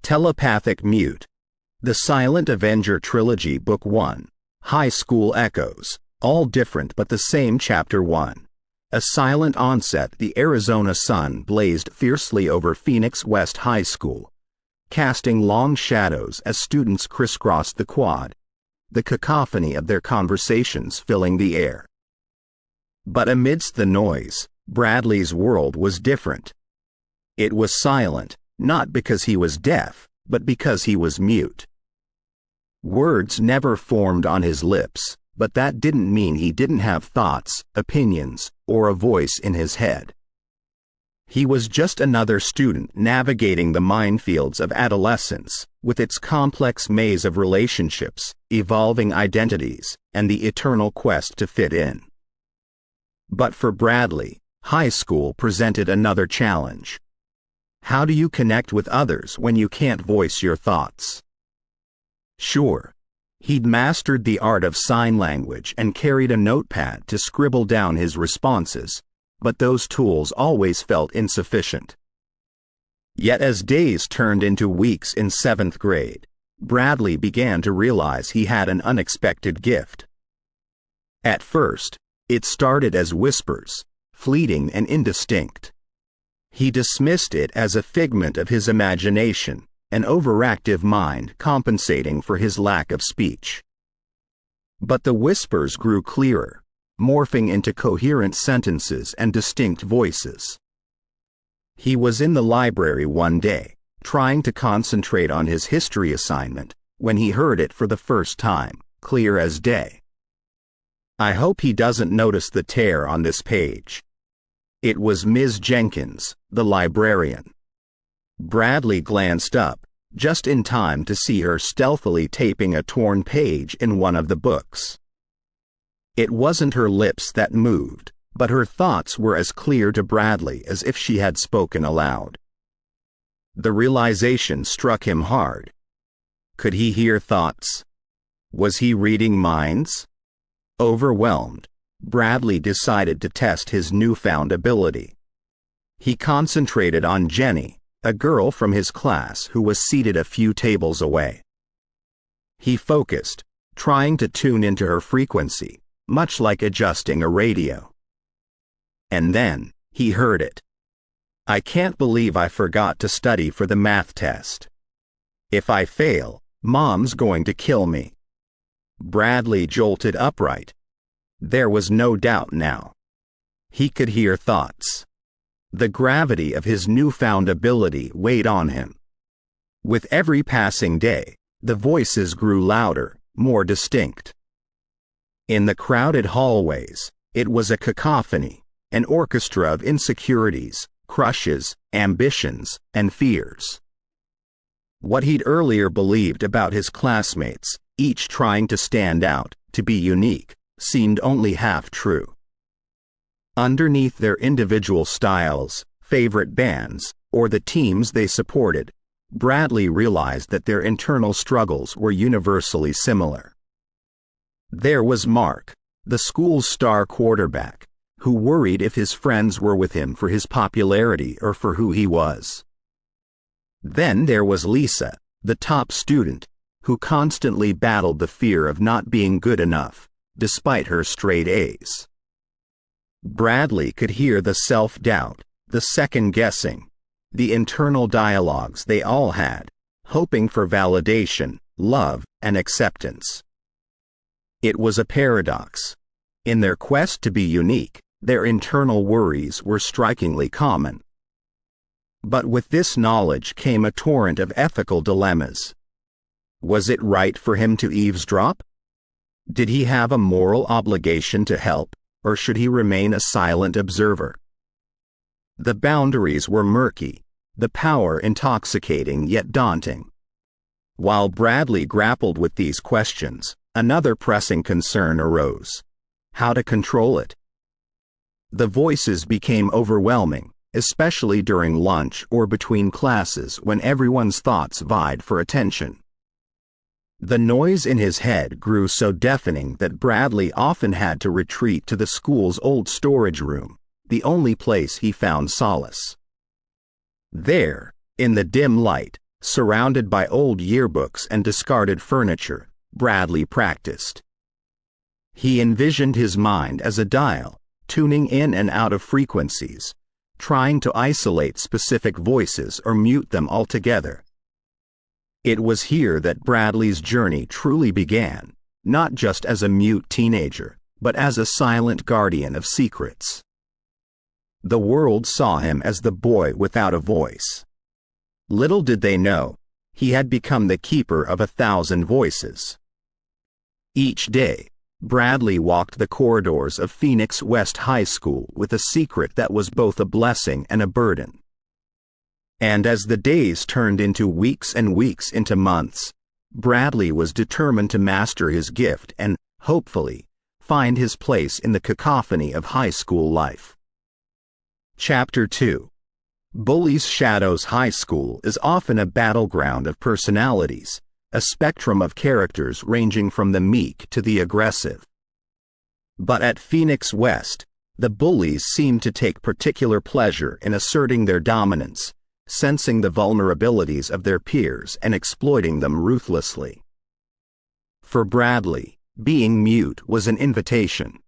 Telepathic Mute. The Silent Avenger Trilogy Book 1. High School Echoes. All different but the same. Chapter 1. A silent onset. The Arizona sun blazed fiercely over Phoenix West High School, casting long shadows as students crisscrossed the quad, the cacophony of their conversations filling the air. But amidst the noise, Bradley's world was different. It was silent, not because he was deaf, but because he was mute. Words never formed on his lips, but that didn't mean he didn't have thoughts, opinions, or a voice in his head. He was just another student navigating the minefields of adolescence, with its complex maze of relationships, evolving identities, and the eternal quest to fit in. But for Bradley, high school presented another challenge. How do you connect with others when you can't voice your thoughts? Sure, he'd mastered the art of sign language and carried a notepad to scribble down his responses, but those tools always felt insufficient. Yet as days turned into weeks in 7th grade, Bradley began to realize he had an unexpected gift. At first, it started as whispers, fleeting and indistinct. He dismissed it as a figment of his imagination, an overactive mind compensating for his lack of speech. But the whispers grew clearer, morphing into coherent sentences and distinct voices. He was in the library one day, trying to concentrate on his history assignment, when he heard it for the first time, clear as day. "I hope he doesn't notice the tear on this page." It was Ms. Jenkins, the librarian. Bradley glanced up, just in time to see her stealthily taping a torn page in one of the books. It wasn't her lips that moved, but her thoughts were as clear to Bradley as if she had spoken aloud. The realization struck him hard. Could he hear thoughts? Was he reading minds? Overwhelmed, Bradley decided to test his newfound ability. He concentrated on Jenny, a girl from his class who was seated a few tables away. He focused, trying to tune into her frequency, much like adjusting a radio. And then, he heard it. "I can't believe I forgot to study for the math test. If I fail, Mom's going to kill me." Bradley jolted upright. There was no doubt now. He could hear thoughts. The gravity of his newfound ability weighed on him. With every passing day, the voices grew louder, more distinct. In the crowded hallways, it was a cacophony, an orchestra of insecurities, crushes, ambitions, and fears. What he'd earlier believed about his classmates, each trying to stand out, to be unique, seemed only half true. Underneath their individual styles, favorite bands, or the teams they supported, Bradley realized that their internal struggles were universally similar. There was Mark, the school's star quarterback, who worried if his friends were with him for his popularity or for who he was. Then there was Lisa, the top student, who constantly battled the fear of not being good enough, despite her straight A's. Bradley could hear the self-doubt, the second-guessing, the internal dialogues they all had, hoping for validation, love, and acceptance. It was a paradox. In their quest to be unique, their internal worries were strikingly common. But with this knowledge came a torrent of ethical dilemmas. Was it right for him to eavesdrop? Did he have a moral obligation to help, or should he remain a silent observer? The boundaries were murky, the power intoxicating yet daunting. While Bradley grappled with these questions, another pressing concern arose: how to control it. The voices became overwhelming, especially during lunch or between classes when everyone's thoughts vied for attention. The noise in his head grew so deafening that Bradley often had to retreat to the school's old storage room, the only place he found solace. There, in the dim light, Surrounded by old yearbooks and discarded furniture, Bradley practiced. He envisioned his mind as a dial, tuning in and out of frequencies, trying to isolate specific voices or mute them altogether. It was here that Bradley's journey truly began, not just as a mute teenager, but as a silent guardian of secrets. The world saw him as the boy without a voice. Little did they know, he had become the keeper of 1,000 voices. Each day, Bradley walked the corridors of Phoenix West High School with a secret that was both a blessing and a burden. And as the days turned into weeks and weeks into months, Bradley was determined to master his gift and, hopefully, find his place in the cacophony of high school life. Chapter 2. Bullies' Shadows High School is often a battleground of personalities, a spectrum of characters ranging from the meek to the aggressive. But at Phoenix West, the bullies seem to take particular pleasure in asserting their dominance, sensing the vulnerabilities of their peers and exploiting them ruthlessly. For Bradley, being mute was an invitation.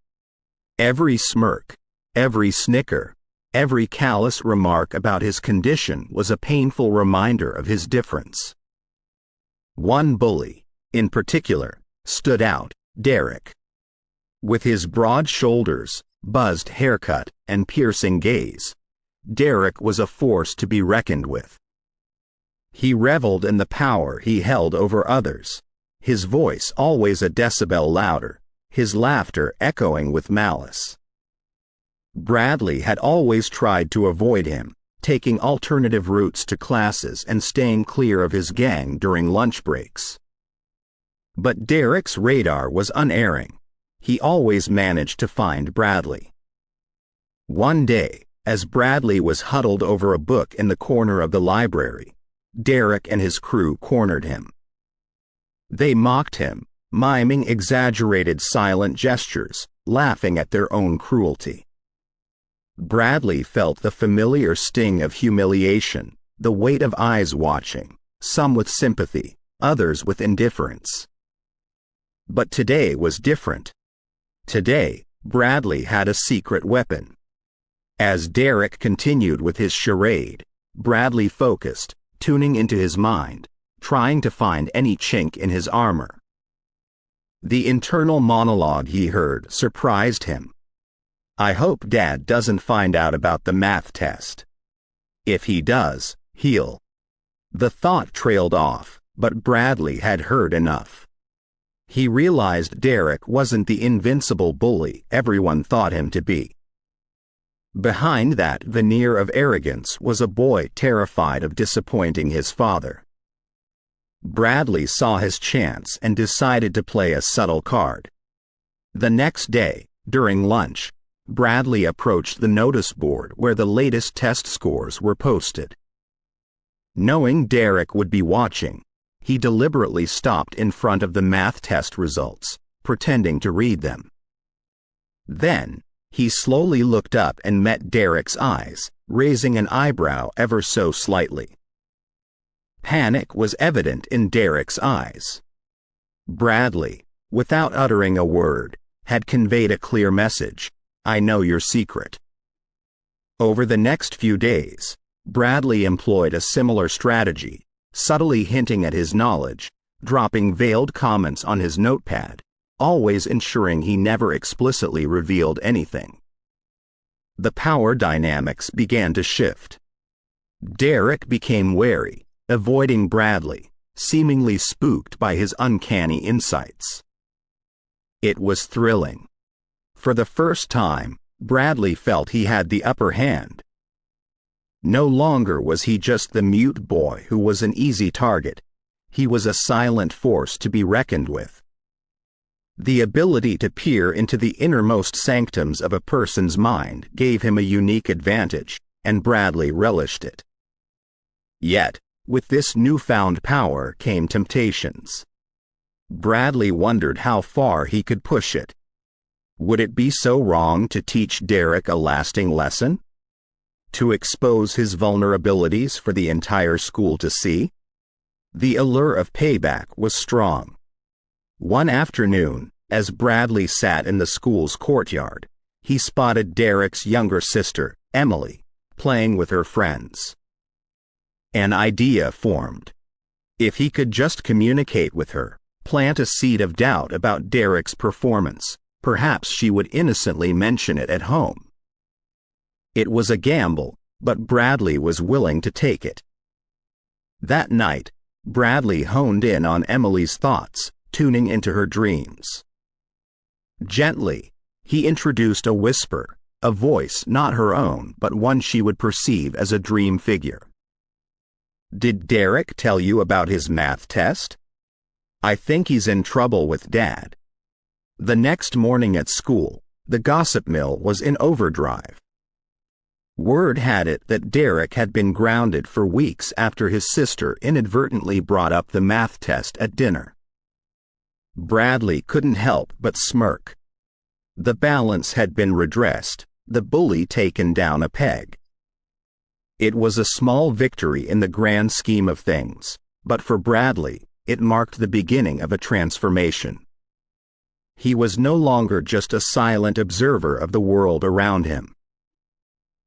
Every smirk, every snicker, every callous remark about his condition was a painful reminder of his difference. One bully, in particular, stood out, Derek. With his broad shoulders, buzzed haircut, and piercing gaze, Derek was a force to be reckoned with. He reveled in the power he held over others, his voice always a decibel louder, his laughter echoing with malice. Bradley had always tried to avoid him, taking alternative routes to classes and staying clear of his gang during lunch breaks. But Derek's radar was unerring. He always managed to find Bradley. One day, as Bradley was huddled over a book in the corner of the library, Derek and his crew cornered him. They mocked him, miming exaggerated silent gestures, laughing at their own cruelty. Bradley felt the familiar sting of humiliation, the weight of eyes watching, some with sympathy, others with indifference. But today was different. Today, Bradley had a secret weapon. As Derek continued with his charade, Bradley focused, tuning into his mind, trying to find any chink in his armor. The internal monologue he heard surprised him. "I hope Dad doesn't find out about the math test. If he does, he'll..." The thought trailed off, but Bradley had heard enough. He realized Derek wasn't the invincible bully everyone thought him to be. Behind that veneer of arrogance was a boy terrified of disappointing his father. Bradley saw his chance and decided to play a subtle card. The next day, during lunch, Bradley approached the notice board where the latest test scores were posted. Knowing Derek would be watching, he deliberately stopped in front of the math test results, pretending to read them. Then, he slowly looked up and met Derek's eyes, raising an eyebrow ever so slightly. Panic was evident in Derek's eyes. Bradley, without uttering a word, had conveyed a clear message: "I know your secret." Over the next few days, Bradley employed a similar strategy, subtly hinting at his knowledge, dropping veiled comments on his notepad, always ensuring he never explicitly revealed anything. The power dynamics began to shift. Derek became wary, avoiding Bradley, seemingly spooked by his uncanny insights. It was thrilling. For the first time, Bradley felt he had the upper hand. No longer was he just the mute boy who was an easy target. He was a silent force to be reckoned with. The ability to peer into the innermost sanctums of a person's mind gave him a unique advantage, and Bradley relished it. Yet, with this newfound power came temptations. Bradley wondered how far he could push it. Would it be so wrong to teach Derek a lasting lesson? To expose his vulnerabilities for the entire school to see? The allure of payback was strong. One afternoon, as Bradley sat in the school's courtyard, he spotted Derek's younger sister, Emily, playing with her friends. An idea formed. If he could just communicate with her, plant a seed of doubt about Derek's performance, perhaps she would innocently mention it at home. It was a gamble, but Bradley was willing to take it. That night, Bradley honed in on Emily's thoughts, tuning into her dreams. Gently, he introduced a whisper, a voice not her own but one she would perceive as a dream figure. "Did Derek tell you about his math test? I think he's in trouble with Dad." The next morning at school, the gossip mill was in overdrive. Word had it that Derek had been grounded for weeks after his sister inadvertently brought up the math test at dinner. Bradley couldn't help but smirk. The balance had been redressed, the bully taken down a peg. It was a small victory in the grand scheme of things, but for Bradley, it marked the beginning of a transformation. He was no longer just a silent observer of the world around him.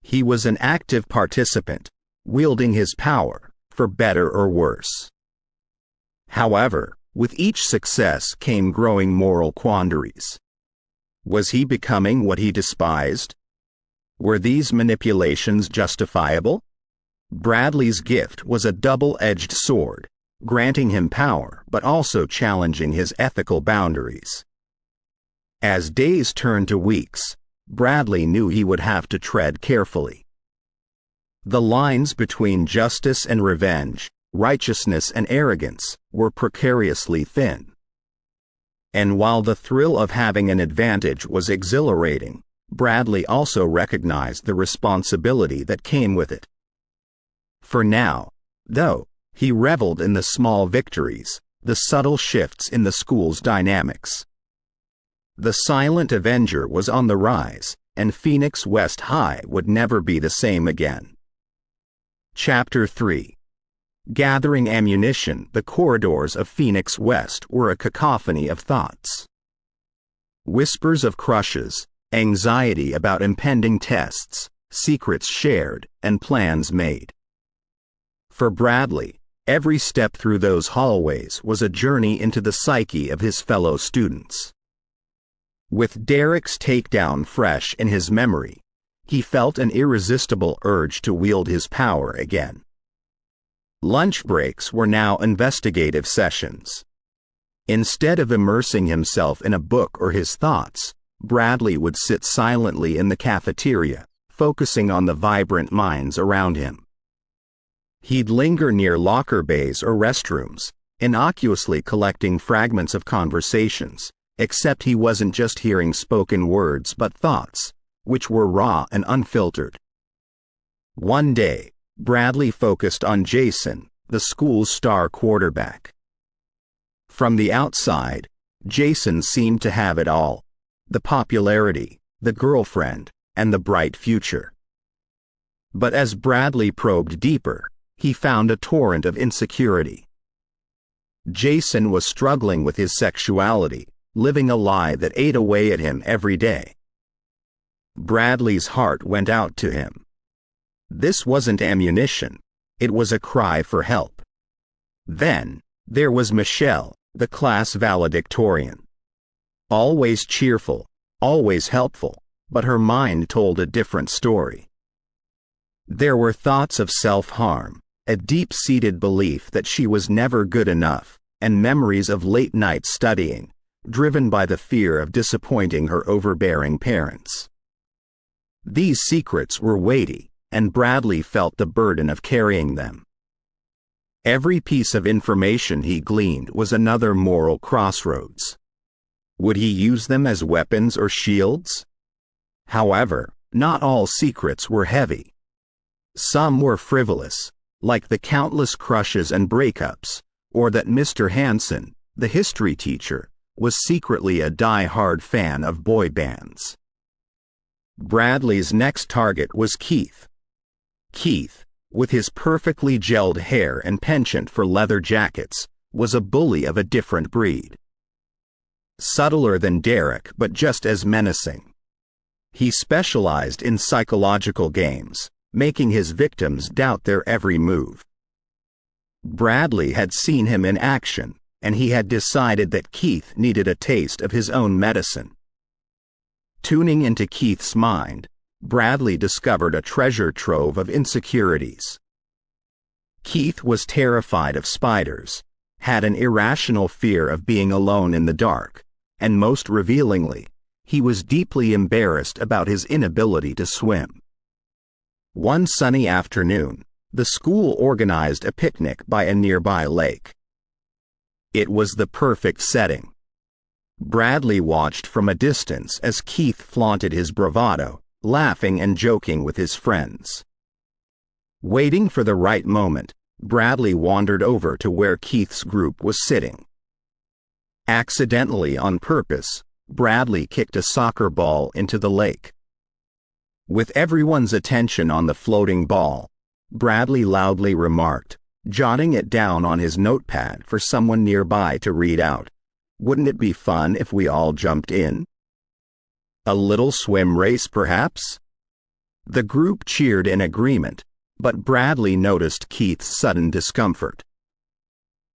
He was an active participant, wielding his power, for better or worse. However, with each success came growing moral quandaries. Was he becoming what he despised? Were these manipulations justifiable? Bradley's gift was a double-edged sword, granting him power but also challenging his ethical boundaries. As days turned to weeks, Bradley knew he would have to tread carefully. The lines between justice and revenge, righteousness and arrogance, were precariously thin. And while the thrill of having an advantage was exhilarating, Bradley also recognized the responsibility that came with it. For now, though, he reveled in the small victories, the subtle shifts in the school's dynamics. The silent avenger was on the rise, and Phoenix West High would never be the same again. Chapter 3. Gathering ammunition. The corridors of Phoenix West were a cacophony of thoughts. Whispers of crushes, anxiety about impending tests, secrets shared, and plans made. For Bradley, every step through those hallways was a journey into the psyche of his fellow students. With Derek's takedown fresh in his memory, he felt an irresistible urge to wield his power again. Lunch breaks were now investigative sessions. Instead of immersing himself in a book or his thoughts, Bradley would sit silently in the cafeteria, focusing on the vibrant minds around him. He'd linger near locker bays or restrooms, innocuously collecting fragments of conversations, except he wasn't just hearing spoken words but thoughts, which were raw and unfiltered. One day, Bradley focused on Jason, the school's star quarterback. From the outside, Jason seemed to have it all: the popularity, the girlfriend, and the bright future. But as Bradley probed deeper, he found a torrent of insecurity. Jason was struggling with his sexuality, living a lie that ate away at him every day. Bradley's heart went out to him. This wasn't ammunition, it was a cry for help. Then, there was Michelle, the class valedictorian. Always cheerful, always helpful, but her mind told a different story. There were thoughts of self-harm, a deep-seated belief that she was never good enough, and memories of late-night studying, driven by the fear of disappointing her overbearing parents. These secrets were weighty, and Bradley felt the burden of carrying them. Every piece of information he gleaned was another moral crossroads. Would he use them as weapons or shields? However, not all secrets were heavy. Some were frivolous, like the countless crushes and breakups, or that Mr. Hansen, the history teacher, was secretly a die-hard fan of boy bands. Bradley's next target was Keith. Keith, with his perfectly gelled hair and penchant for leather jackets, was a bully of a different breed. Subtler than Derek but just as menacing. He specialized in psychological games, making his victims doubt their every move. Bradley had seen him in action, and he had decided that Keith needed a taste of his own medicine. Tuning into Keith's mind, Bradley discovered a treasure trove of insecurities. Keith was terrified of spiders, had an irrational fear of being alone in the dark, and most revealingly, he was deeply embarrassed about his inability to swim. One sunny afternoon, the school organized a picnic by a nearby lake. It was the perfect setting. Bradley watched from a distance as Keith flaunted his bravado, laughing and joking with his friends. Waiting for the right moment, Bradley wandered over to where Keith's group was sitting. Accidentally on purpose, Bradley kicked a soccer ball into the lake. With everyone's attention on the floating ball, Bradley loudly remarked, jotting it down on his notepad for someone nearby to read out, "Wouldn't it be fun if we all jumped in? A little swim race, perhaps?" The group cheered in agreement, but Bradley noticed Keith's sudden discomfort.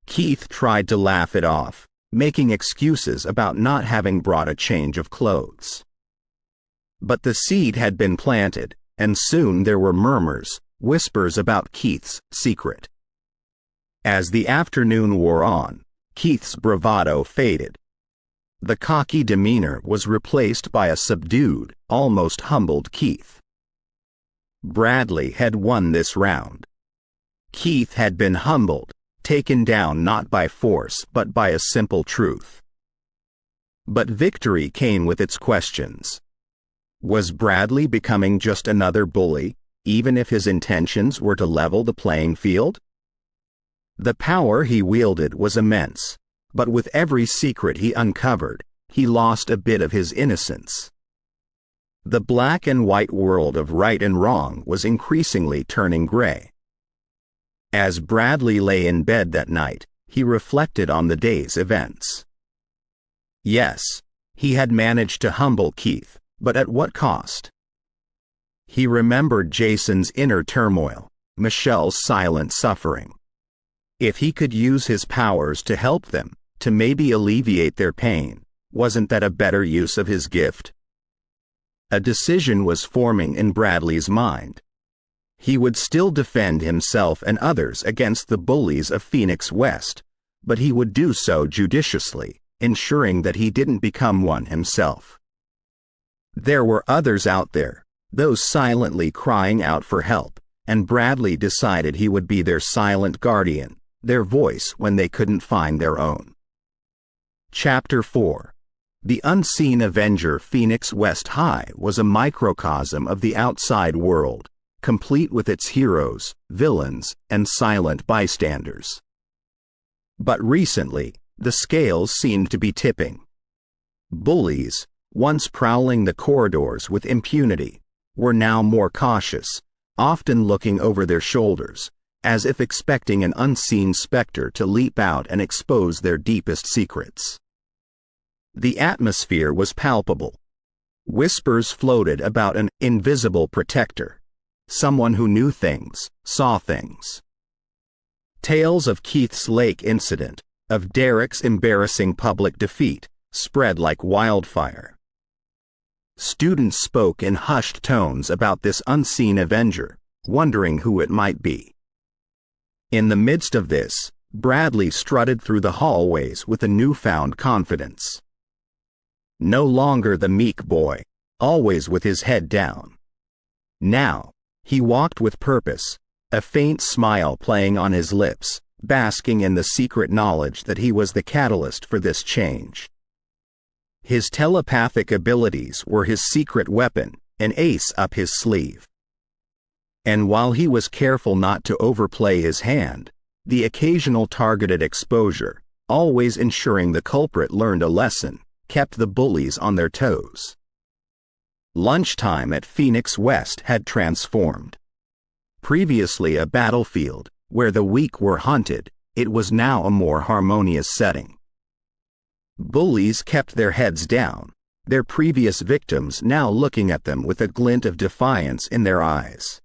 Keith tried to laugh it off, making excuses about not having brought a change of clothes. But the seed had been planted, and soon there were murmurs, whispers about Keith's secret. As the afternoon wore on, Keith's bravado faded. The cocky demeanor was replaced by a subdued, almost humbled Keith. Bradley had won this round. Keith had been humbled, taken down not by force but by a simple truth. But victory came with its questions. Was Bradley becoming just another bully, even if his intentions were to level the playing field? The power he wielded was immense, but with every secret he uncovered, he lost a bit of his innocence. The black and white world of right and wrong was increasingly turning gray. As Bradley lay in bed that night, he reflected on the day's events. Yes, he had managed to humble Keith, but at what cost? He remembered Jason's inner turmoil, Michelle's silent suffering. If he could use his powers to help them, to maybe alleviate their pain, wasn't that a better use of his gift? A decision was forming in Bradley's mind. He would still defend himself and others against the bullies of Phoenix West, but he would do so judiciously, ensuring that he didn't become one himself. There were others out there, those silently crying out for help, and Bradley decided he would be their silent guardian, their voice when they couldn't find their own. Chapter 4. The unseen Avenger Phoenix West High was a microcosm of the outside world, complete with its heroes, villains, and silent bystanders. But recently, the scales seemed to be tipping. Bullies, once prowling the corridors with impunity, were now more cautious, often looking over their shoulders, as if expecting an unseen specter to leap out and expose their deepest secrets. The atmosphere was palpable. Whispers floated about an invisible protector, someone who knew things, saw things. Tales of Keith's Lake incident, of Derek's embarrassing public defeat, spread like wildfire. Students spoke in hushed tones about this unseen avenger, wondering who it might be. In the midst of this, Bradley strutted through the hallways with a newfound confidence. No longer the meek boy, always with his head down. Now, he walked with purpose, a faint smile playing on his lips, basking in the secret knowledge that he was the catalyst for this change. His telepathic abilities were his secret weapon, an ace up his sleeve. And while he was careful not to overplay his hand, the occasional targeted exposure, always ensuring the culprit learned a lesson, kept the bullies on their toes. Lunchtime at Phoenix West had transformed. Previously a battlefield, where the weak were hunted, it was now a more harmonious setting. Bullies kept their heads down, their previous victims now looking at them with a glint of defiance in their eyes.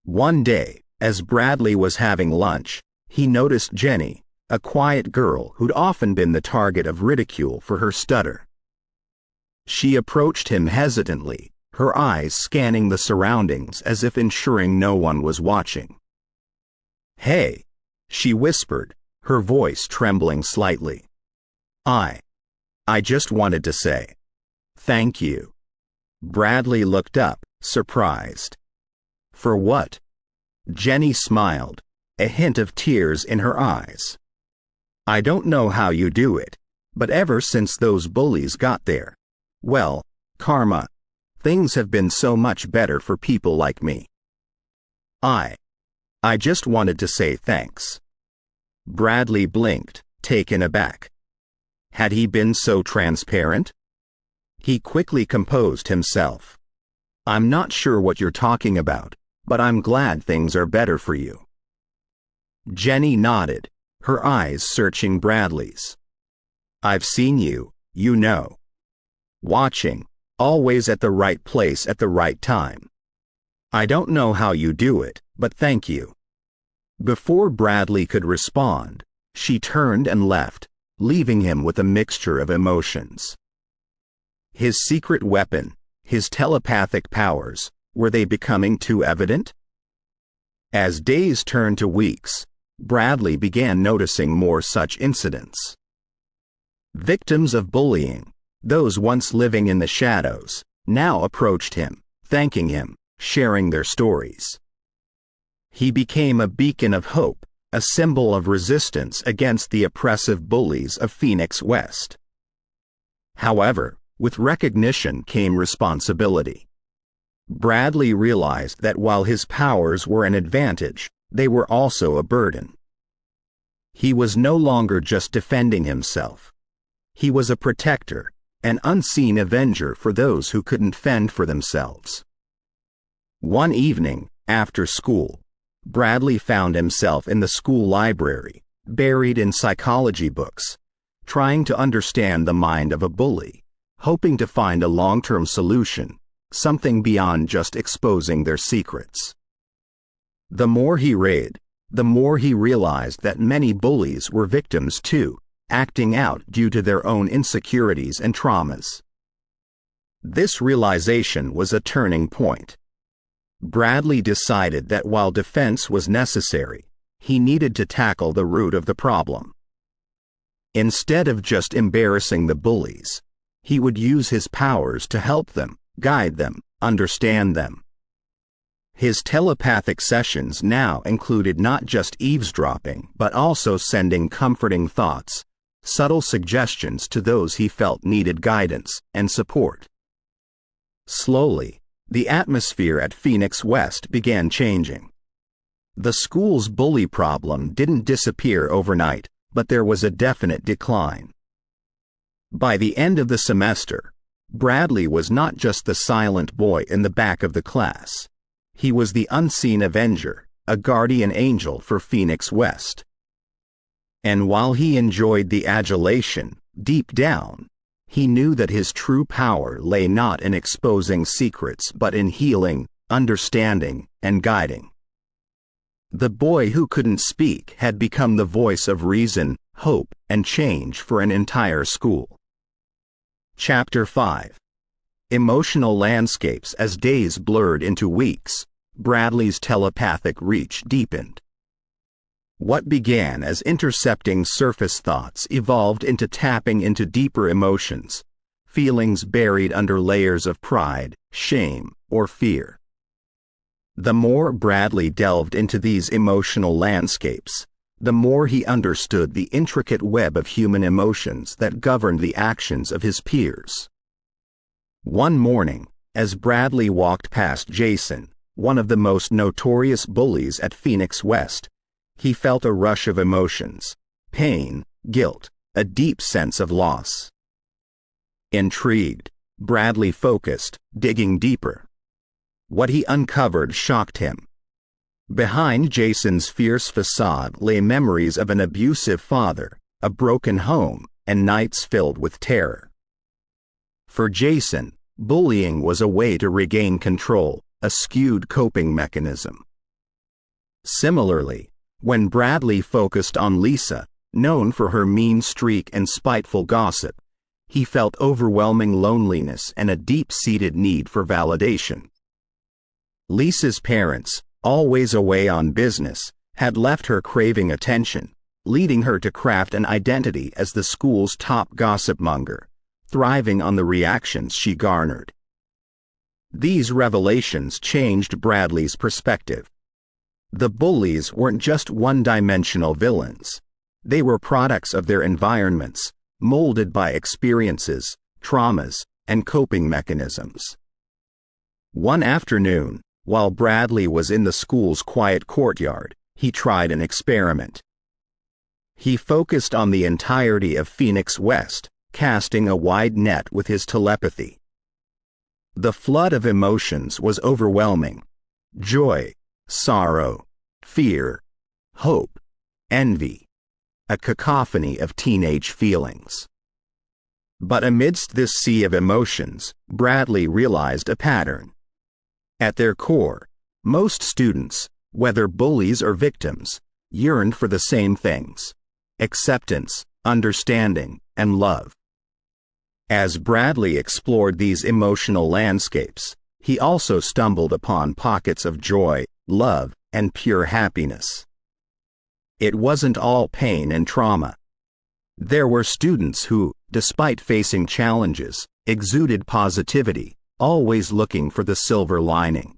One day, as Bradley was having lunch, he noticed Jenny, a quiet girl who'd often been the target of ridicule for her stutter. She approached him hesitantly, her eyes scanning the surroundings as if ensuring no one was watching. "Hey," she whispered, her voice trembling slightly. I just wanted to say, thank you." Bradley looked up, surprised. "For what?" Jenny smiled, a hint of tears in her eyes. "I don't know how you do it, but ever since those bullies got there, well, karma, things have been so much better for people like me. I just wanted to say thanks." Bradley blinked, taken aback. Had he been so transparent? He quickly composed himself. "I'm not sure what you're talking about, but I'm glad things are better for you." Jenny nodded, her eyes searching Bradley's. "I've seen you, you know. Watching, always at the right place at the right time. I don't know how you do it, but thank you." Before Bradley could respond, she turned and left, leaving him with a mixture of emotions. His secret weapon, his telepathic powers, were they becoming too evident? As days turned to weeks, Bradley began noticing more such incidents. Victims of bullying, those once living in the shadows, now approached him, thanking him, sharing their stories. He became a beacon of hope, a symbol of resistance against the oppressive bullies of Phoenix West. However, with recognition came responsibility. Bradley realized that while his powers were an advantage, they were also a burden. He was no longer just defending himself. He was a protector, an unseen avenger for those who couldn't fend for themselves. One evening, after school, Bradley found himself in the school library, buried in psychology books, trying to understand the mind of a bully, hoping to find a long-term solution, something beyond just exposing their secrets. The more he read, the more he realized that many bullies were victims too, acting out due to their own insecurities and traumas. This realization was a turning point. Bradley decided that while defense was necessary, he needed to tackle the root of the problem. Instead of just embarrassing the bullies, he would use his powers to help them, guide them, understand them. His telepathic sessions now included not just eavesdropping but also sending comforting thoughts, subtle suggestions to those he felt needed guidance and support. Slowly, the atmosphere at Phoenix West began changing. The school's bully problem didn't disappear overnight, but there was a definite decline. By the end of the semester, Bradley was not just the silent boy in the back of the class. He was the unseen avenger, a guardian angel for Phoenix West. And while he enjoyed the adulation, deep down, he knew that his true power lay not in exposing secrets but in healing, understanding, and guiding. The boy who couldn't speak had become the voice of reason, hope, and change for an entire school. Chapter 5. Emotional landscapes. As days blurred into weeks, Bradley's telepathic reach deepened. What began as intercepting surface thoughts evolved into tapping into deeper emotions, feelings buried under layers of pride, shame, or fear. The more Bradley delved into these emotional landscapes, the more he understood the intricate web of human emotions that governed the actions of his peers. One morning, as Bradley walked past Jason, one of the most notorious bullies at Phoenix West, he felt a rush of emotions: pain, guilt, a deep sense of loss. Intrigued, Bradley focused, digging deeper. What he uncovered shocked him. Behind Jason's fierce facade lay memories of an abusive father, a broken home, and nights filled with terror. For Jason, bullying was a way to regain control, a skewed coping mechanism. Similarly, when Bradley focused on Lisa, known for her mean streak and spiteful gossip, he felt overwhelming loneliness and a deep-seated need for validation. Lisa's parents, always away on business, had left her craving attention, leading her to craft an identity as the school's top gossip monger, thriving on the reactions she garnered. These revelations changed Bradley's perspective. The bullies weren't just one-dimensional villains. They were products of their environments, molded by experiences, traumas, and coping mechanisms. One afternoon, while Bradley was in the school's quiet courtyard, he tried an experiment. He focused on the entirety of Phoenix West, casting a wide net with his telepathy. The flood of emotions was overwhelming: joy, sorrow, fear, hope, envy, a cacophony of teenage feelings. But amidst this sea of emotions, Bradley realized a pattern. At their core, most students, whether bullies or victims, yearned for the same things: acceptance, understanding, and love. As Bradley explored these emotional landscapes, he also stumbled upon pockets of joy, love, and pure happiness. It wasn't all pain and trauma. There were students who, despite facing challenges, exuded positivity, always looking for the silver lining.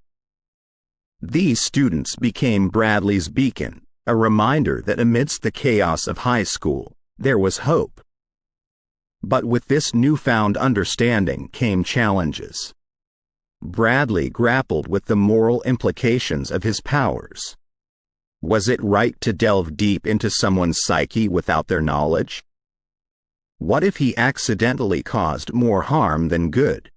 These students became Bradley's beacon, a reminder that amidst the chaos of high school, there was hope. But with this newfound understanding came challenges. Bradley grappled with the moral implications of his powers. Was it right to delve deep into someone's psyche without their knowledge? What if he accidentally caused more harm than good?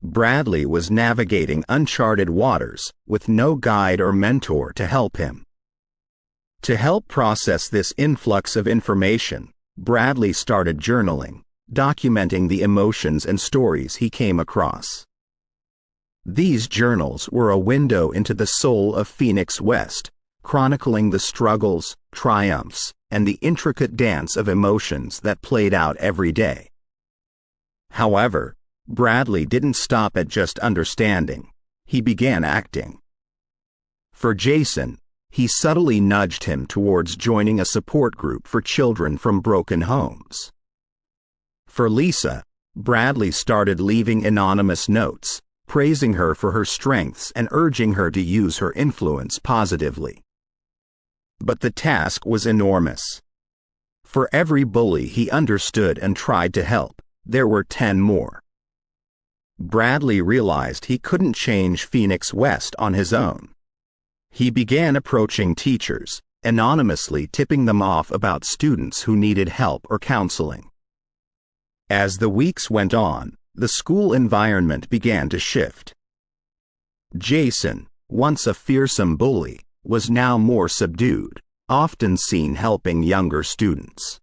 Bradley was navigating uncharted waters, with no guide or mentor to help him. To help process this influx of information, Bradley started journaling, documenting the emotions and stories he came across. These journals were a window into the soul of Phoenix West, chronicling the struggles, triumphs, and the intricate dance of emotions that played out every day. However, Bradley didn't stop at just understanding. He began acting. For Jason, he subtly nudged him towards joining a support group for children from broken homes. For Lisa, Bradley started leaving anonymous notes, praising her for her strengths and urging her to use her influence positively. But the task was enormous. For every bully he understood and tried to help, there were 10 more. Bradley realized he couldn't change Phoenix West on his own. He began approaching teachers, anonymously tipping them off about students who needed help or counseling. As the weeks went on, the school environment began to shift. Jason, once a fearsome bully, was now more subdued, often seen helping younger students.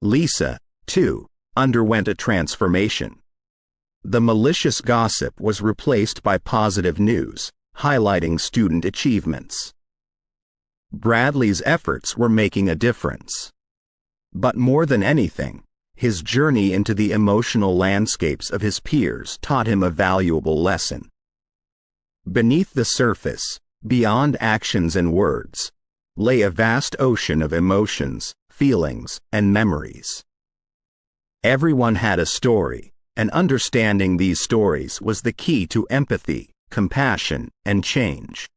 Lisa, too, underwent a transformation. The malicious gossip was replaced by positive news, highlighting student achievements. Bradley's efforts were making a difference. But more than anything, his journey into the emotional landscapes of his peers taught him a valuable lesson. Beneath the surface, beyond actions and words, lay a vast ocean of emotions, feelings, and memories. Everyone had a story, and understanding these stories was the key to empathy, compassion, and change.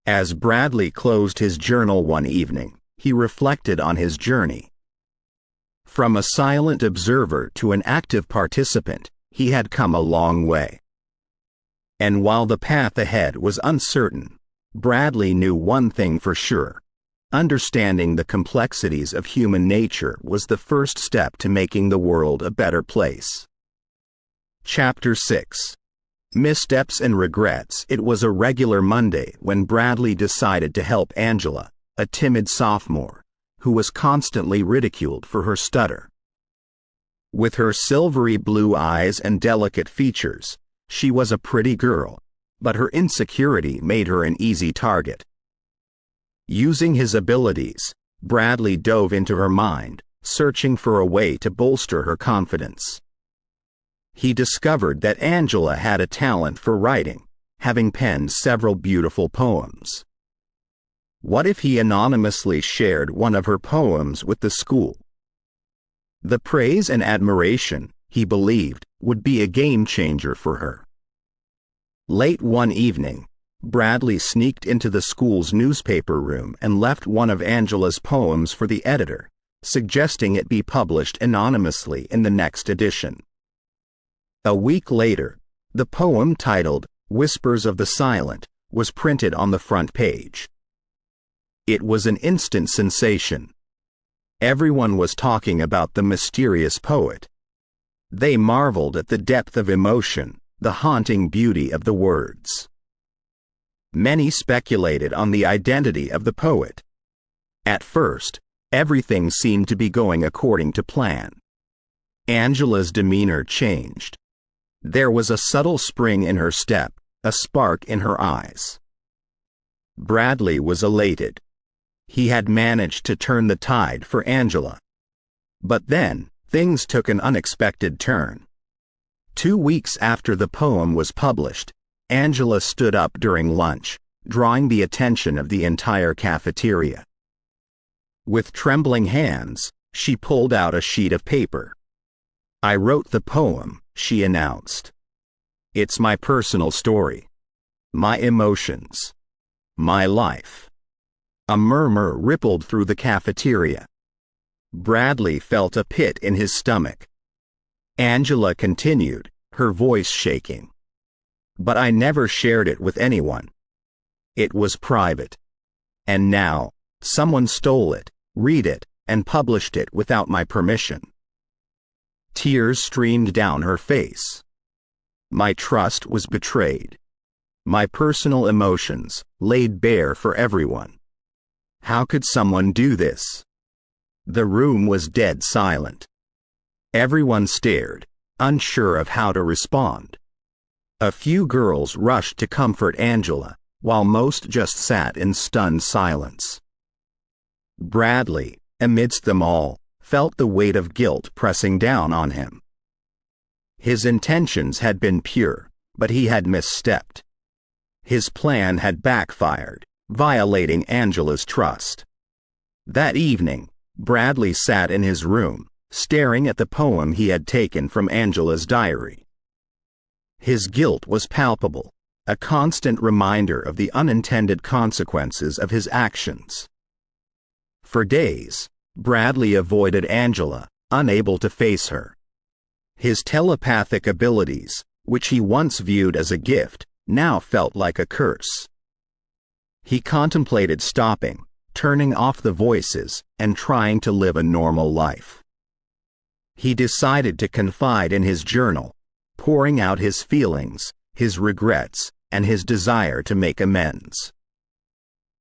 As Bradley closed his journal one evening, he reflected on his journey. From a silent observer to an active participant, he had come a long way. And while the path ahead was uncertain, Bradley knew one thing for sure: understanding the complexities of human nature was the first step to making the world a better place. Chapter 6: Missteps and regrets. It was a regular Monday when Bradley decided to help Angela, a timid sophomore, who was constantly ridiculed for her stutter. With her silvery blue eyes and delicate features, she was a pretty girl, but her insecurity made her an easy target. Using his abilities, Bradley dove into her mind, searching for a way to bolster her confidence. He discovered that Angela had a talent for writing, having penned several beautiful poems. What if he anonymously shared one of her poems with the school? The praise and admiration, he believed, would be a game changer for her. Late one evening, Bradley sneaked into the school's newspaper room and left one of Angela's poems for the editor, suggesting it be published anonymously in the next edition. A week later, the poem titled "Whispers of the Silent" was printed on the front page. It was an instant sensation. Everyone was talking about the mysterious poet. They marveled at the depth of emotion, the haunting beauty of the words. Many speculated on the identity of the poet. At first, everything seemed to be going according to plan. Angela's demeanor changed. There was a subtle spring in her step, a spark in her eyes. Bradley was elated. He had managed to turn the tide for Angela. But then, things took an unexpected turn. 2 weeks after the poem was published, Angela stood up during lunch, drawing the attention of the entire cafeteria. With trembling hands, she pulled out a sheet of paper. "I wrote the poem," she announced. "It's my personal story. My emotions. My life." A murmur rippled through the cafeteria. Bradley felt a pit in his stomach. Angela continued, her voice shaking. "But I never shared it with anyone. It was private. And now, someone stole it, read it, and published it without my permission." Tears streamed down her face. "My trust was betrayed. My personal emotions laid bare for everyone. How could someone do this?" The room was dead silent. Everyone stared, unsure of how to respond. A few girls rushed to comfort Angela, while most just sat in stunned silence. Bradley, amidst them all, felt the weight of guilt pressing down on him. His intentions had been pure, but he had misstepped. His plan had backfired, violating Angela's trust. That evening, Bradley sat in his room, staring at the poem he had taken from Angela's diary. His guilt was palpable, a constant reminder of the unintended consequences of his actions. For days, Bradley avoided Angela, unable to face her. His telepathic abilities, which he once viewed as a gift, now felt like a curse. He contemplated stopping, turning off the voices, and trying to live a normal life. He decided to confide in his journal, pouring out his feelings, his regrets, and his desire to make amends.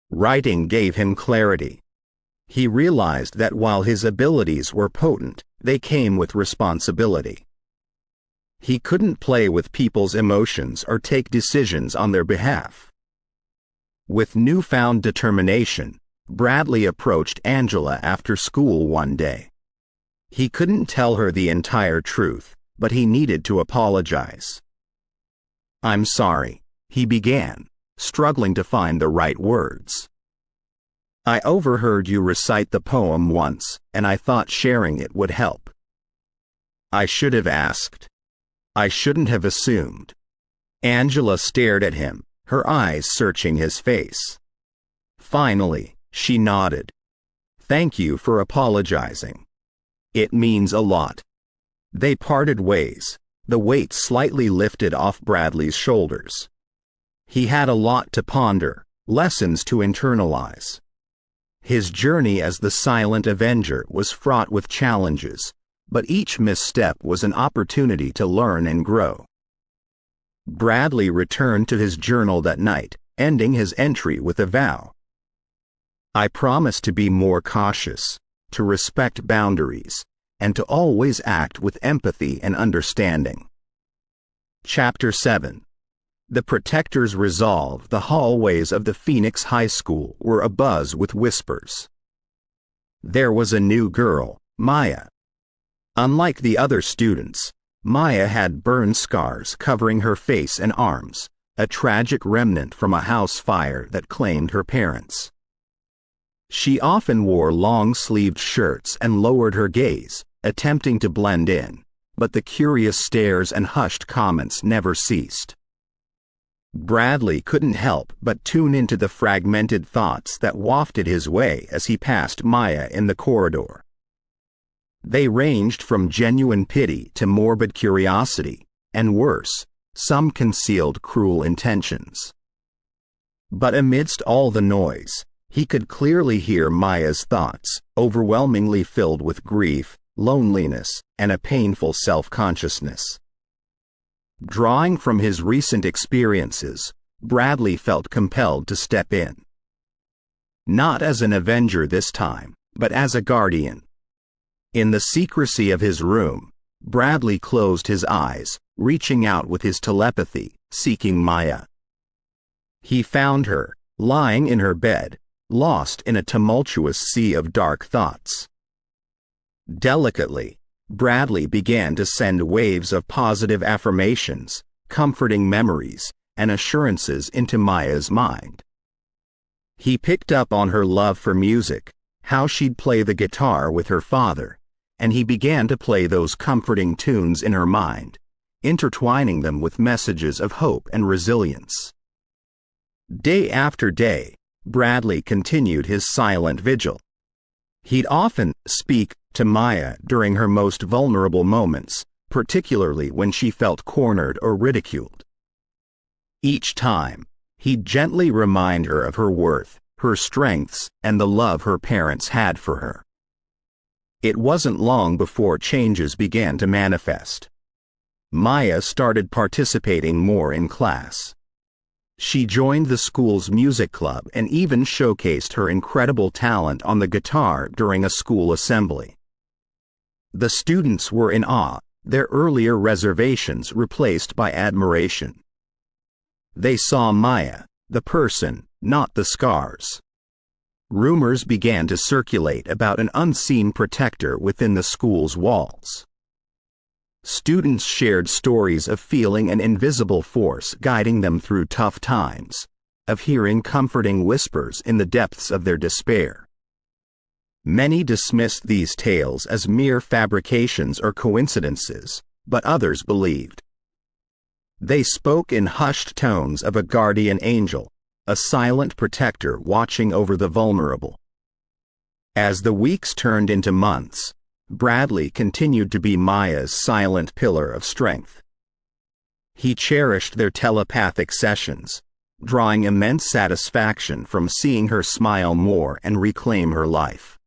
Writing gave him clarity. He realized that while his abilities were potent, they came with responsibility. He couldn't play with people's emotions or take decisions on their behalf. With newfound determination, Bradley approached Angela after school one day. He couldn't tell her the entire truth, but he needed to apologize. "I'm sorry," he began, struggling to find the right words. "I overheard you recite the poem once, and I thought sharing it would help. I should have asked. I shouldn't have assumed." Angela stared at him, her eyes searching his face. Finally, she nodded. "Thank you for apologizing. It means a lot." They parted ways, the weight slightly lifted off Bradley's shoulders. He had a lot to ponder, lessons to internalize. His journey as the Silent Avenger was fraught with challenges, but each misstep was an opportunity to learn and grow. Bradley returned to his journal that night, ending his entry with a vow. I promise to be more cautious, to respect boundaries, and to always act with empathy and understanding. Chapter 7. The Protector's Resolve. The hallways of the Phoenix High School were abuzz with whispers. There was a new girl, Maya. Unlike the other students, Maya had burn scars covering her face and arms, a tragic remnant from a house fire that claimed her parents. She often wore long-sleeved shirts and lowered her gaze, attempting to blend in, but the curious stares and hushed comments never ceased. Bradley couldn't help but tune into the fragmented thoughts that wafted his way as he passed Maya in the corridor. They ranged from genuine pity to morbid curiosity, and worse, some concealed cruel intentions. But amidst all the noise, he could clearly hear Maya's thoughts, overwhelmingly filled with grief, loneliness, and a painful self-consciousness. Drawing from his recent experiences, Bradley felt compelled to step in. Not as an avenger this time, but as a guardian. In the secrecy of his room, Bradley closed his eyes, reaching out with his telepathy, seeking Maya. He found her, lying in her bed, lost in a tumultuous sea of dark thoughts. Delicately, Bradley began to send waves of positive affirmations, comforting memories, and assurances into Maya's mind. He picked up on her love for music, how she'd play the guitar with her father, and he began to play those comforting tunes in her mind, intertwining them with messages of hope and resilience. Day after day, Bradley continued his silent vigil. He'd often speak to Maya during her most vulnerable moments, particularly when she felt cornered or ridiculed. Each time, he'd gently remind her of her worth, her strengths, and the love her parents had for her. It wasn't long before changes began to manifest. Maya started participating more in class. She joined the school's music club and even showcased her incredible talent on the guitar during a school assembly. The students were in awe, their earlier reservations replaced by admiration. They saw Maya, the person, not the scars. Rumors began to circulate about an unseen protector within the school's walls. Students shared stories of feeling an invisible force guiding them through tough times, of hearing comforting whispers in the depths of their despair. Many dismissed these tales as mere fabrications or coincidences, but others believed. They spoke in hushed tones of a guardian angel, a silent protector watching over the vulnerable. As the weeks turned into months, Bradley continued to be Maya's silent pillar of strength. He cherished their telepathic sessions, drawing immense satisfaction from seeing her smile more and reclaim her life.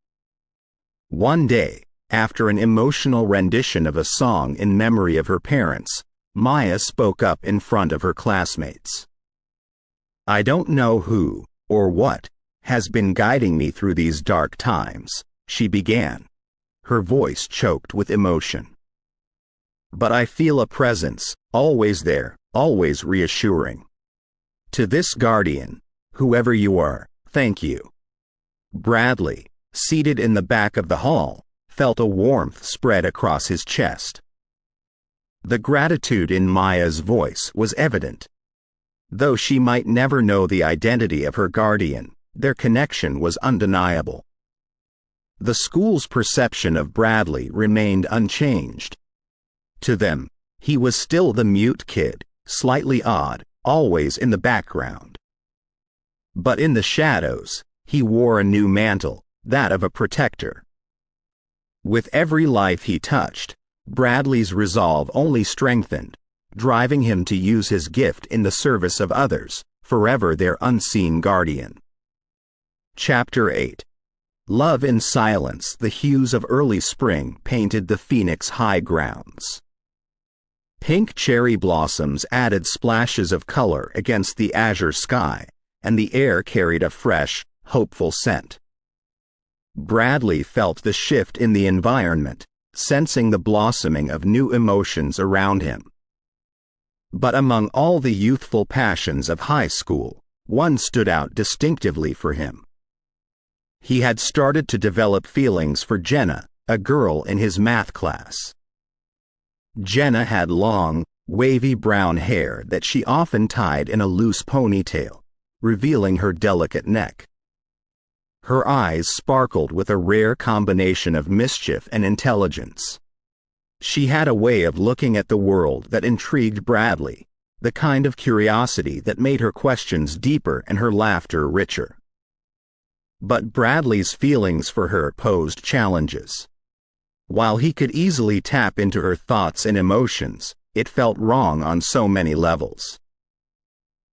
One day, after an emotional rendition of a song in memory of her parents, Maya spoke up in front of her classmates. "I don't know who, or what, has been guiding me through these dark times," she began, her voice choked with emotion. "But I feel a presence, always there, always reassuring. To this guardian, whoever you are, thank you." Bradley, seated in the back of the hall, felt a warmth spread across his chest. The gratitude in Maya's voice was evident. Though she might never know the identity of her guardian, their connection was undeniable. The school's perception of Bradley remained unchanged. To them, he was still the mute kid, slightly odd, always in the background. But in the shadows, he wore a new mantle, that of a protector. With every life he touched, Bradley's resolve only strengthened, driving him to use his gift in the service of others, forever their unseen guardian. Chapter 8. Love in Silence. The hues of early spring painted the Phoenix high grounds. Pink cherry blossoms added splashes of color against the azure sky, and the air carried a fresh, hopeful scent. Bradley felt the shift in the environment, sensing the blossoming of new emotions around him. But among all the youthful passions of high school, one stood out distinctively for him. He had started to develop feelings for Jenna, a girl in his math class. Jenna had long, wavy brown hair that she often tied in a loose ponytail, revealing her delicate neck. Her eyes sparkled with a rare combination of mischief and intelligence. She had a way of looking at the world that intrigued Bradley, the kind of curiosity that made her questions deeper and her laughter richer. But Bradley's feelings for her posed challenges. While he could easily tap into her thoughts and emotions, it felt wrong on so many levels.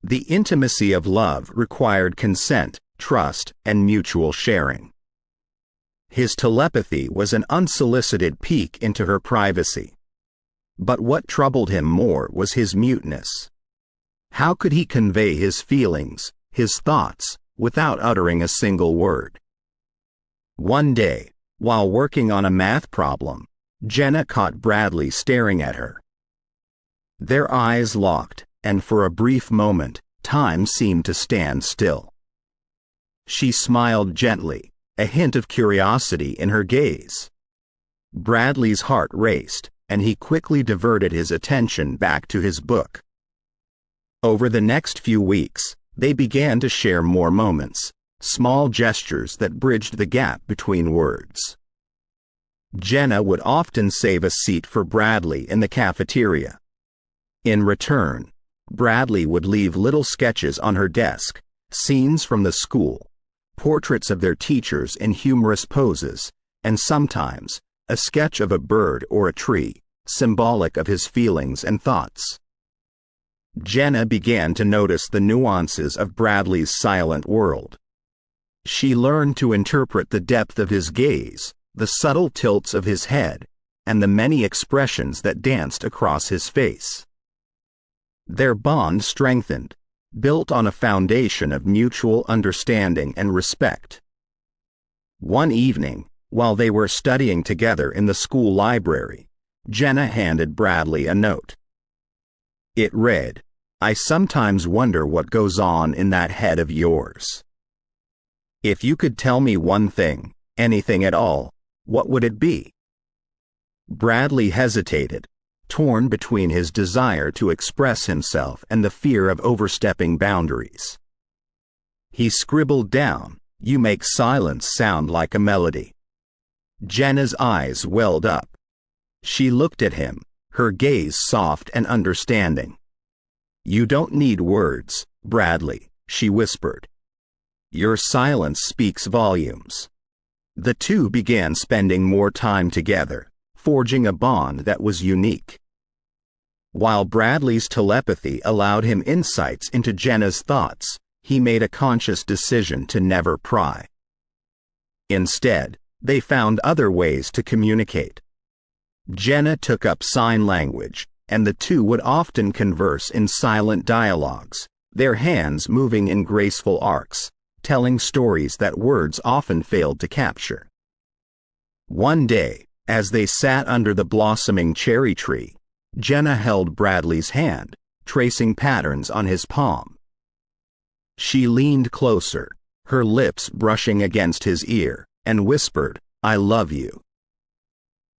The intimacy of love required consent, trust, and mutual sharing. His telepathy was an unsolicited peek into her privacy. But what troubled him more was his muteness. How could he convey his feelings, his thoughts, without uttering a single word? One day, while working on a math problem, Jenna caught Bradley staring at her. Their eyes locked, and for a brief moment, time seemed to stand still. She smiled gently, a hint of curiosity in her gaze. Bradley's heart raced, and he quickly diverted his attention back to his book. Over the next few weeks, they began to share more moments, small gestures that bridged the gap between words. Jenna would often save a seat for Bradley in the cafeteria. In return, Bradley would leave little sketches on her desk, scenes from the school, portraits of their teachers in humorous poses, and sometimes a sketch of a bird or a tree, symbolic of his feelings and thoughts. Jenna began to notice the nuances of Bradley's silent world. She learned to interpret the depth of his gaze, the subtle tilts of his head, and the many expressions that danced across his face. Their bond strengthened, built on a foundation of mutual understanding and respect. One evening, while they were studying together in the school library, Jenna handed Bradley a note. It read, "I sometimes wonder what goes on in that head of yours. If you could tell me one thing, anything at all, what would it be?" Bradley hesitated, torn between his desire to express himself and the fear of overstepping boundaries. He scribbled down, "You make silence sound like a melody." Jenna's eyes welled up. She looked at him, her gaze soft and understanding. "You don't need words, Bradley," she whispered. "Your silence speaks volumes." The two began spending more time together, forging a bond that was unique. While Bradley's telepathy allowed him insights into Jenna's thoughts, he made a conscious decision to never pry. Instead, they found other ways to communicate. Jenna took up sign language, and the two would often converse in silent dialogues, their hands moving in graceful arcs, telling stories that words often failed to capture. One day, as they sat under the blossoming cherry tree, Jenna held Bradley's hand, tracing patterns on his palm. She leaned closer, her lips brushing against his ear, and whispered, "I love you."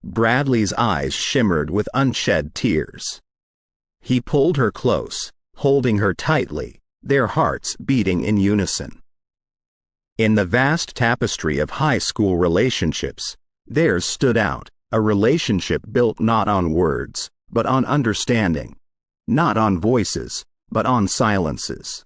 Bradley's eyes shimmered with unshed tears. He pulled her close, holding her tightly, their hearts beating in unison. In the vast tapestry of high school relationships, theirs stood out, a relationship built not on words, but on understanding, not on voices, but on silences.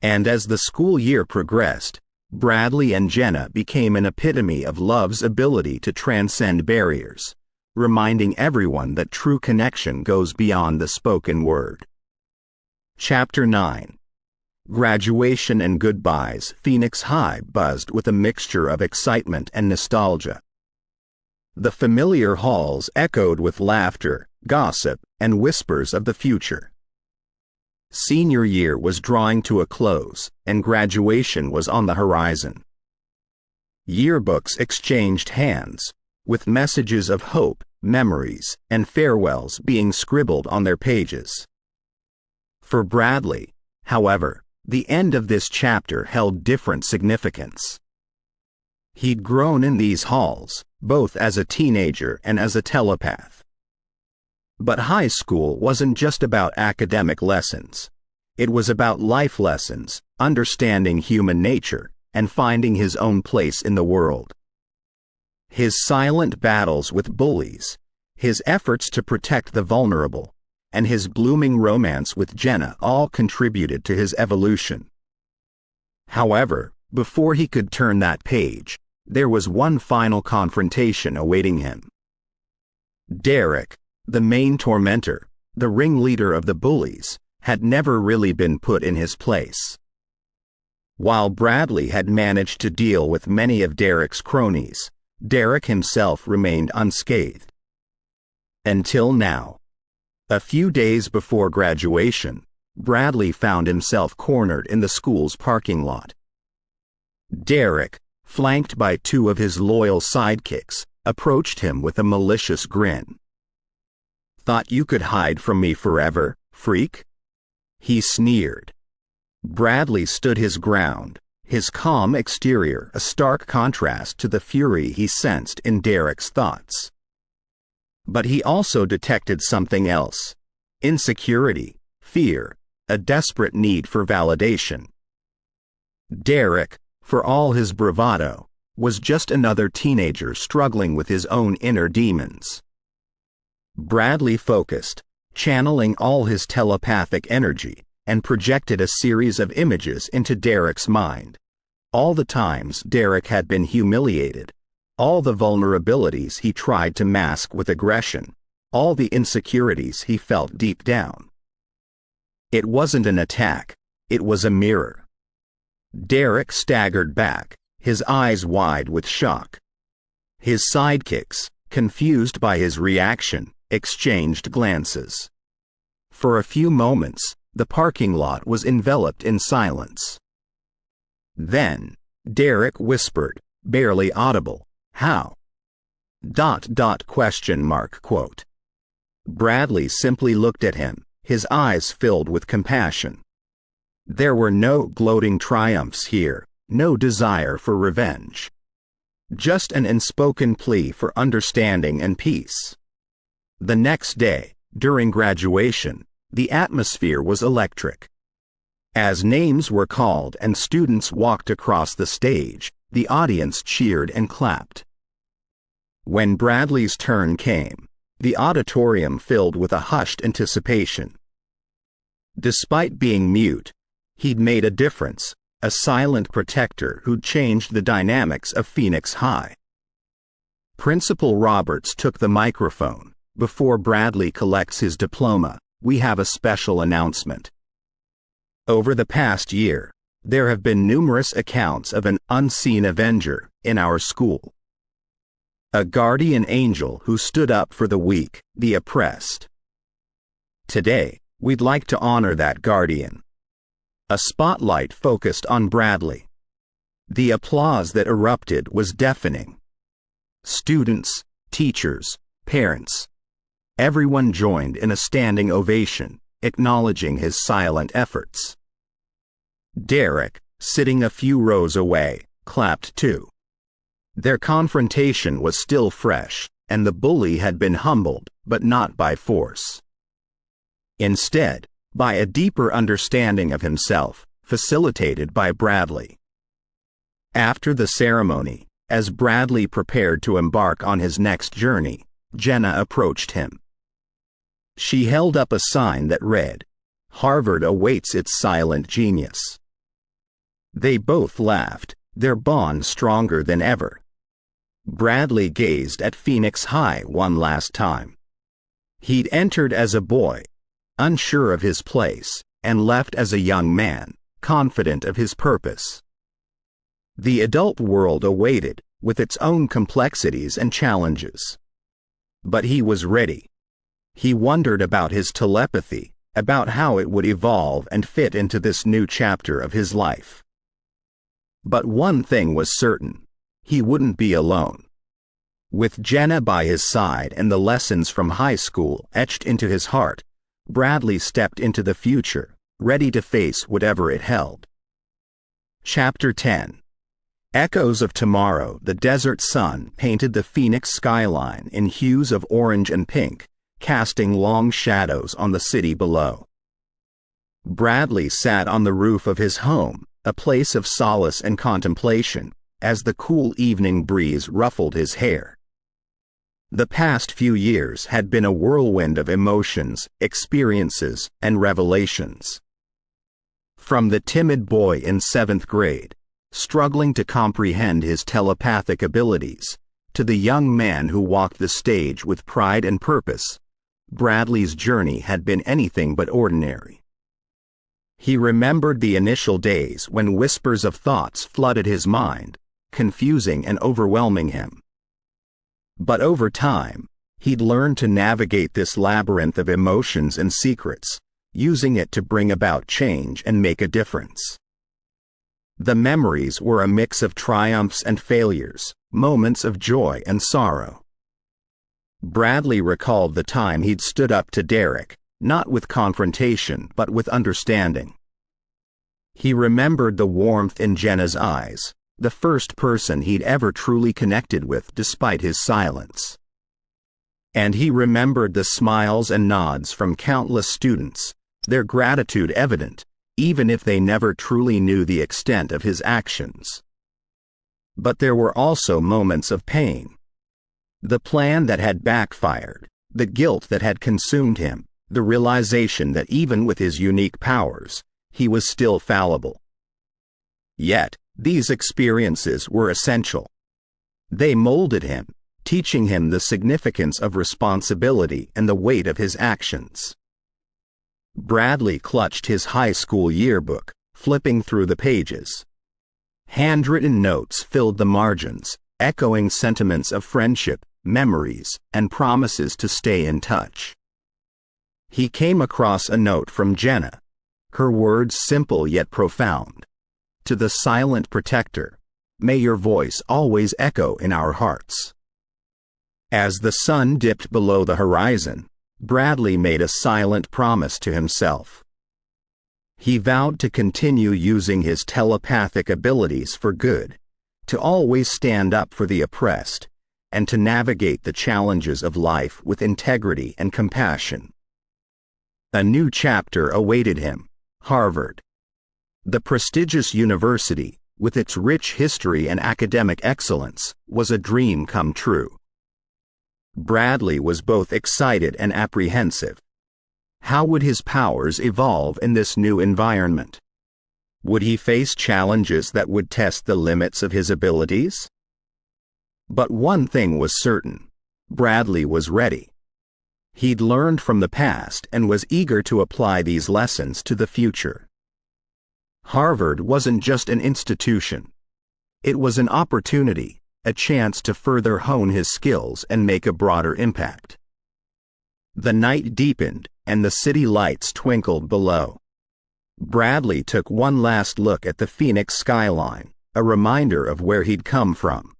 And as the school year progressed, Bradley and Jenna became an epitome of love's ability to transcend barriers, reminding everyone that true connection goes beyond the spoken word. Chapter 9. Graduation and goodbyes. Phoenix High buzzed with a mixture of excitement and nostalgia. The familiar halls echoed with laughter, gossip, and whispers of the future. Senior year was drawing to a close, and graduation was on the horizon. Yearbooks exchanged hands, with messages of hope, memories, and farewells being scribbled on their pages. For Bradley, however, the end of this chapter held different significance. He'd grown in these halls, both as a teenager and as a telepath. But high school wasn't just about academic lessons. It was about life lessons, understanding human nature, and finding his own place in the world. His silent battles with bullies, his efforts to protect the vulnerable, and his blooming romance with Jenna all contributed to his evolution. However, before he could turn that page, there was one final confrontation awaiting him. Derek, the main tormentor, the ringleader of the bullies, had never really been put in his place. While Bradley had managed to deal with many of Derek's cronies, Derek himself remained unscathed. Until now. A few days before graduation, Bradley found himself cornered in the school's parking lot. Derek, flanked by two of his loyal sidekicks, approached him with a malicious grin. "Thought you could hide from me forever, freak?" he sneered. Bradley stood his ground, his calm exterior a stark contrast to the fury he sensed in Derek's thoughts. But he also detected something else: insecurity, fear, a desperate need for validation. Derek, for all his bravado, was just another teenager struggling with his own inner demons. Bradley focused, channeling all his telepathic energy, and projected a series of images into Derek's mind. All the times Derek had been humiliated, all the vulnerabilities he tried to mask with aggression, all the insecurities he felt deep down. It wasn't an attack, it was a mirror. Derek staggered back, his eyes wide with shock. His sidekicks, confused by his reaction, exchanged glances. For a few moments, the parking lot was enveloped in silence. Then, Derek whispered, barely audible, "How?" Quote. Bradley simply looked at him, his eyes filled with compassion. There were no gloating triumphs here, no desire for revenge. Just an unspoken plea for understanding and peace. The next day, during graduation, the atmosphere was electric. As names were called and students walked across the stage, the audience cheered and clapped. When Bradley's turn came, the auditorium filled with a hushed anticipation. Despite being mute, he'd made a difference, a silent protector who'd changed the dynamics of Phoenix High. Principal Roberts took the microphone. "Before Bradley collects his diploma, we have a special announcement. Over the past year, there have been numerous accounts of an unseen avenger in our school. A guardian angel who stood up for the weak, the oppressed. Today, we'd like to honor that guardian." A spotlight focused on Bradley. The applause that erupted was deafening. Students, teachers, parents, everyone joined in a standing ovation, acknowledging his silent efforts. Derek, sitting a few rows away, clapped too. Their confrontation was still fresh, and the bully had been humbled, but not by force. Instead, by a deeper understanding of himself, facilitated by Bradley. After the ceremony, as Bradley prepared to embark on his next journey, Jenna approached him. She held up a sign that read, "Harvard awaits its silent genius." They both laughed, their bond stronger than ever. Bradley gazed at Phoenix High one last time. He'd entered as a boy, unsure of his place, and left as a young man, confident of his purpose. The adult world awaited, with its own complexities and challenges. But he was ready. He wondered about his telepathy, about how it would evolve and fit into this new chapter of his life. But one thing was certain: he wouldn't be alone. With Jenna by his side and the lessons from high school etched into his heart, Bradley stepped into the future, ready to face whatever it held. Chapter 10. Echoes of Tomorrow. The desert sun painted the Phoenix skyline in hues of orange and pink, casting long shadows on the city below. Bradley sat on the roof of his home, a place of solace and contemplation, as the cool evening breeze ruffled his hair. The past few years had been a whirlwind of emotions, experiences, and revelations. From the timid boy in 7th grade, struggling to comprehend his telepathic abilities, to the young man who walked the stage with pride and purpose, Bradley's journey had been anything but ordinary. He remembered the initial days when whispers of thoughts flooded his mind, confusing and overwhelming him. But over time, he'd learned to navigate this labyrinth of emotions and secrets, using it to bring about change and make a difference. The memories were a mix of triumphs and failures, moments of joy and sorrow. Bradley recalled the time he'd stood up to Derek, not with confrontation but with understanding. He remembered the warmth in Jenna's eyes, the first person he'd ever truly connected with despite his silence. And he remembered the smiles and nods from countless students, their gratitude evident, even if they never truly knew the extent of his actions. But there were also moments of pain. The plan that had backfired, the guilt that had consumed him, the realization that even with his unique powers, he was still fallible. Yet, these experiences were essential. They molded him, teaching him the significance of responsibility and the weight of his actions. Bradley clutched his high school yearbook, flipping through the pages. Handwritten notes filled the margins, echoing sentiments of friendship, memories, and promises to stay in touch. He came across a note from Jenna, her words simple yet profound. To the silent protector, may your voice always echo in our hearts. As the sun dipped below the horizon, Bradley made a silent promise to himself. He vowed to continue using his telepathic abilities for good, to always stand up for the oppressed, and to navigate the challenges of life with integrity and compassion. A new chapter awaited him: Harvard. The prestigious university, with its rich history and academic excellence, was a dream come true. Bradley was both excited and apprehensive. How would his powers evolve in this new environment? Would he face challenges that would test the limits of his abilities? But one thing was certain: Bradley was ready. He'd learned from the past and was eager to apply these lessons to the future. Harvard wasn't just an institution. It was an opportunity, a chance to further hone his skills and make a broader impact. The night deepened, and the city lights twinkled below. Bradley took one last look at the Phoenix skyline, a reminder of where he'd come from.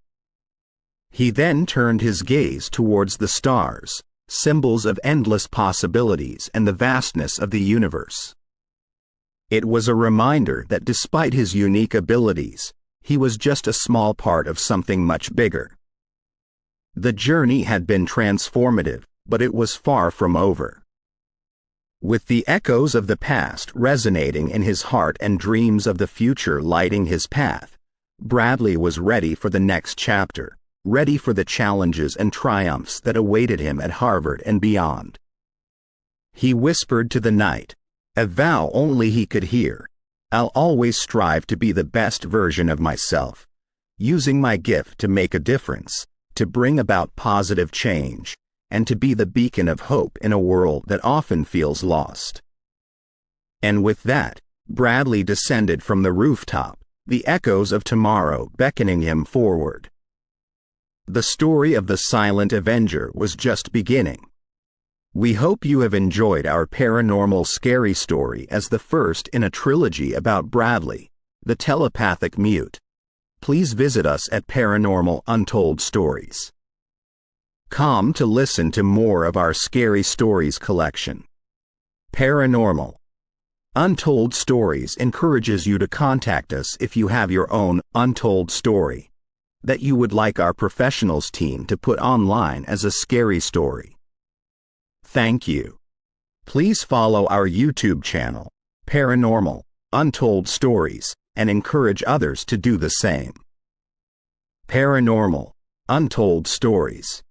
He then turned his gaze towards the stars, symbols of endless possibilities and the vastness of the universe. It was a reminder that despite his unique abilities, he was just a small part of something much bigger. The journey had been transformative, but it was far from over. With the echoes of the past resonating in his heart and dreams of the future lighting his path, Bradley was ready for the next chapter, ready for the challenges and triumphs that awaited him at Harvard and beyond. He whispered to the night, a vow only he could hear: I'll always strive to be the best version of myself, using my gift to make a difference, to bring about positive change, and to be the beacon of hope in a world that often feels lost. And with that, Bradley descended from the rooftop, the echoes of tomorrow beckoning him forward. The story of the silent avenger was just beginning. We hope you have enjoyed our paranormal scary story as the first in a trilogy about Bradley, the telepathic mute. Please visit us at Paranormal Untold Stories. Come to listen to more of our scary stories collection. Paranormal Untold Stories encourages you to contact us if you have your own untold story that you would like our professionals team to put online as a scary story. Thank you. Please follow our YouTube channel, Paranormal Untold Stories, and encourage others to do the same. Paranormal Untold Stories.